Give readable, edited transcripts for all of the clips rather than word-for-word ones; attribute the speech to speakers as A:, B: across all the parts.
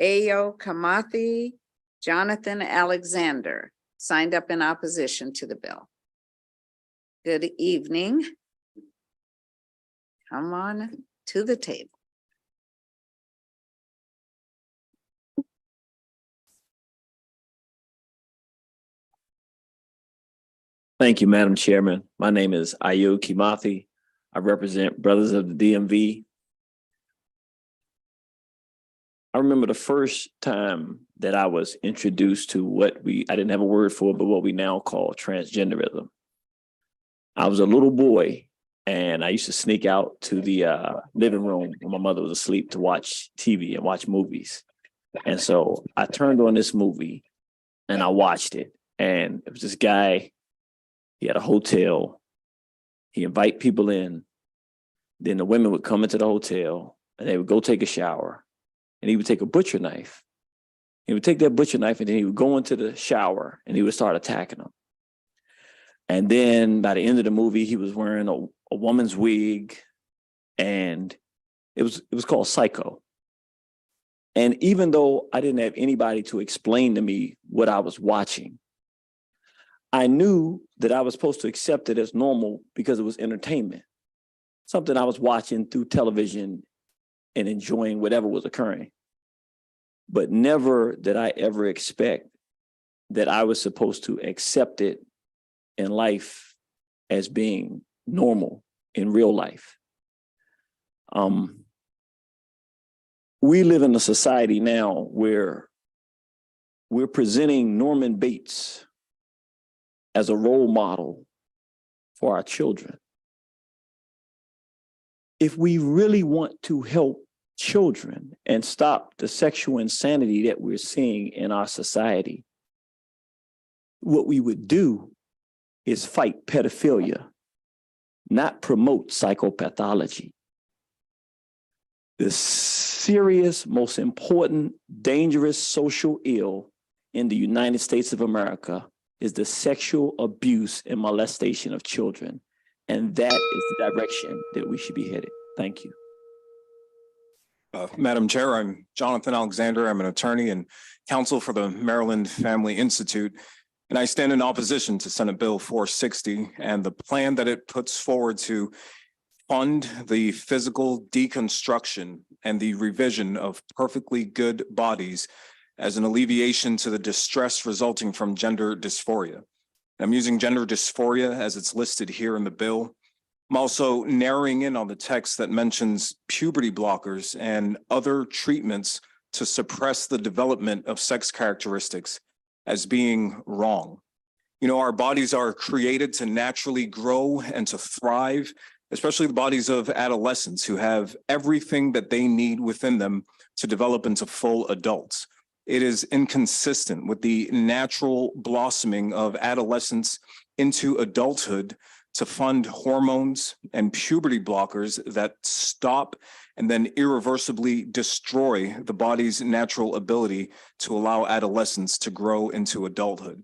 A: Ayo Kamathi, Jonathan Alexander signed up in opposition to the bill. Good evening. Come on to the table.
B: Thank you, Madam Chairman. My name is Ayo Kimathi. I represent Brothers of the DMV. I remember the first time that I was introduced to what I didn't have a word for, but what we now call transgenderism. I was a little boy and I used to sneak out to the living room when my mother was asleep to watch TV and watch movies. And so I turned on this movie and I watched it. And it was this guy. He had a hotel. He invite people in. Then the women would come into the hotel and they would go take a shower. And he would take a butcher knife. He would take that butcher knife and then he would go into the shower and he would start attacking them. And then by the end of the movie, he was wearing a woman's wig, and it was called Psycho. And even though I didn't have anybody to explain to me what I was watching, I knew that I was supposed to accept it as normal because it was entertainment, something I was watching through television and enjoying whatever was occurring. But never did I ever expect that I was supposed to accept it in life as being normal in real life. We live in a society now where we're presenting Norman Bates as a role model for our children. If we really want to help children and stop the sexual insanity that we're seeing in our society, what we would do is fight pedophilia, not promote psychopathology. The serious, most important, dangerous social ill in the United States of America is the sexual abuse and molestation of children. And that is the direction that we should be headed. Thank you.
C: Madam Chair, I'm Jonathan Alexander. I'm an attorney and counsel for the Maryland Family Institute, and I stand in opposition to Senate Bill 460 and the plan that it puts forward to fund the physical deconstruction and the revision of perfectly good bodies as an alleviation to the distress resulting from gender dysphoria. I'm using gender dysphoria as it's listed here in the bill. I'm also narrowing in on the text that mentions puberty blockers and other treatments to suppress the development of sex characteristics as being wrong. You know, our bodies are created to naturally grow and to thrive, especially the bodies of adolescents who have everything that they need within them to develop into full adults. It is inconsistent with the natural blossoming of adolescence into adulthood to fund hormones and puberty blockers that stop and then irreversibly destroy the body's natural ability to allow adolescents to grow into adulthood.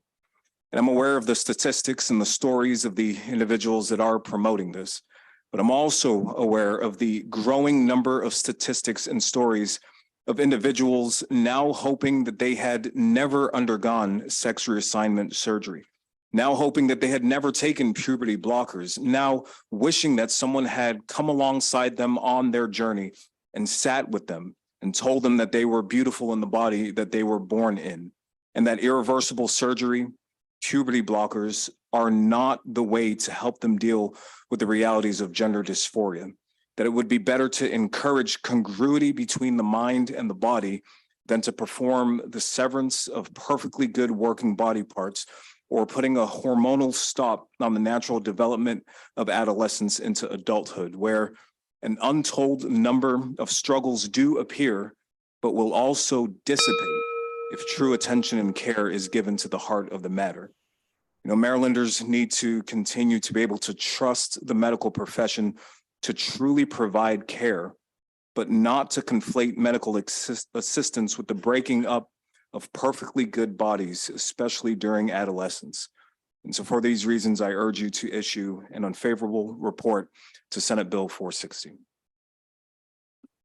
C: And I'm aware of the statistics and the stories of the individuals that are promoting this, but I'm also aware of the growing number of statistics and stories of individuals now hoping that they had never undergone sex reassignment surgery, now hoping that they had never taken puberty blockers, now wishing that someone had come alongside them on their journey and sat with them and told them that they were beautiful in the body that they were born in, and that irreversible surgery, puberty blockers are not the way to help them deal with the realities of gender dysphoria, that it would be better to encourage congruity between the mind and the body than to perform the severance of perfectly good working body parts or putting a hormonal stop on the natural development of adolescence into adulthood, where an untold number of struggles do appear, but will also dissipate if true attention and care is given to the heart of the matter. You know, Marylanders need to continue to be able to trust the medical profession to truly provide care, but not to conflate medical assistance with the breaking up of perfectly good bodies, especially during adolescence. And so for these reasons, I urge you to issue an unfavorable report to Senate Bill 460.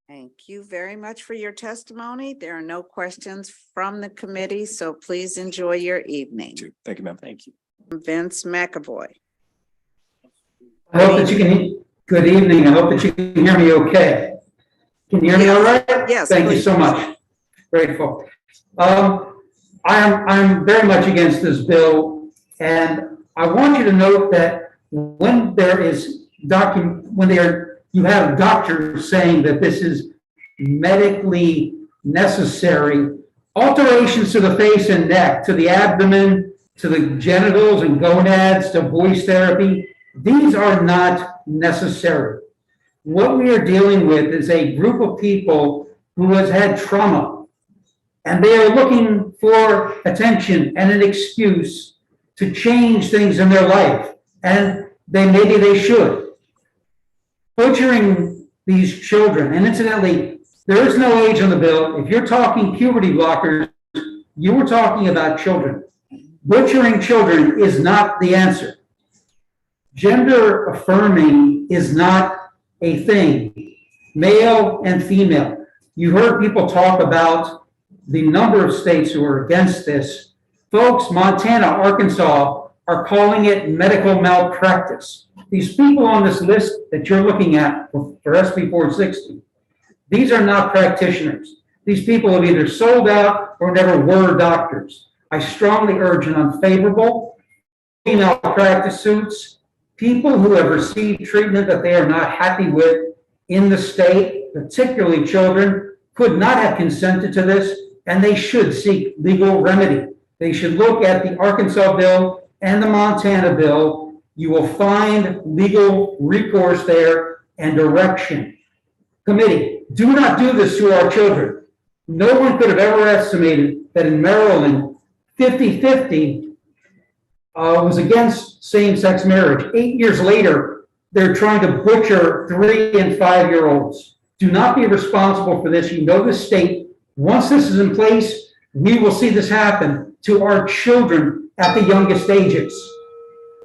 A: Thank you very much for your testimony. There are no questions from the committee, so please enjoy your evening.
C: Thank you, ma'am.
B: Thank you.
A: Vince McAvoy.
D: I hope that you can, good evening. I hope that you can hear me okay. Can you hear me all right?
A: Yes,
D: Thank you
A: please.
D: so much. Grateful. I'm very much against this bill, and I want you to note that when there is you have doctors saying that this is medically necessary, alterations to the face and neck, to the abdomen, to the genitals and gonads, to voice therapy, these are not necessary. What we are dealing with is a group of people who has had trauma, and they are looking for attention and an excuse to change things in their life, and maybe they should. Butchering these children, and incidentally, there is no age on the bill. If you're talking puberty blockers, you were talking about children. Butchering children is not the answer. Gender affirming is not a thing. Male and female. You heard people talk about the number of states who are against this. Folks, Montana, Arkansas are calling it medical malpractice. These people on this list that you're looking at for SB460, these are not practitioners. These people have either sold out or never were doctors. I strongly urge an unfavorable female practice suits. People who have received treatment that they are not happy with in the state, particularly children, could not have consented to this, and they should seek legal remedy. They should look at the Arkansas bill and the Montana bill. You will find legal recourse there and direction. Committee, do not do this to our children. No one could have ever estimated that in Maryland, 50-50 was against same-sex marriage. 8 years later, they're trying to butcher 3- and 5-year-olds. Do not be responsible for this. You know the state. Once this is in place, we will see this happen to our children at the youngest ages.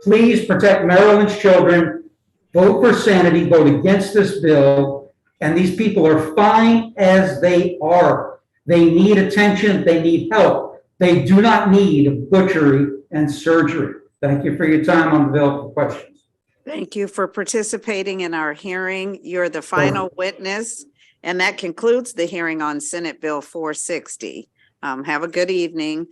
D: Please protect Maryland's children. Vote for sanity. Vote against this bill. And these people are fine as they are. They need attention. They need help. They do not need butchery and surgery. Thank you for your time on the bill. For questions.
A: Thank you for participating in our hearing. You're the final witness, and that concludes the hearing on Senate Bill 460. Have a good evening.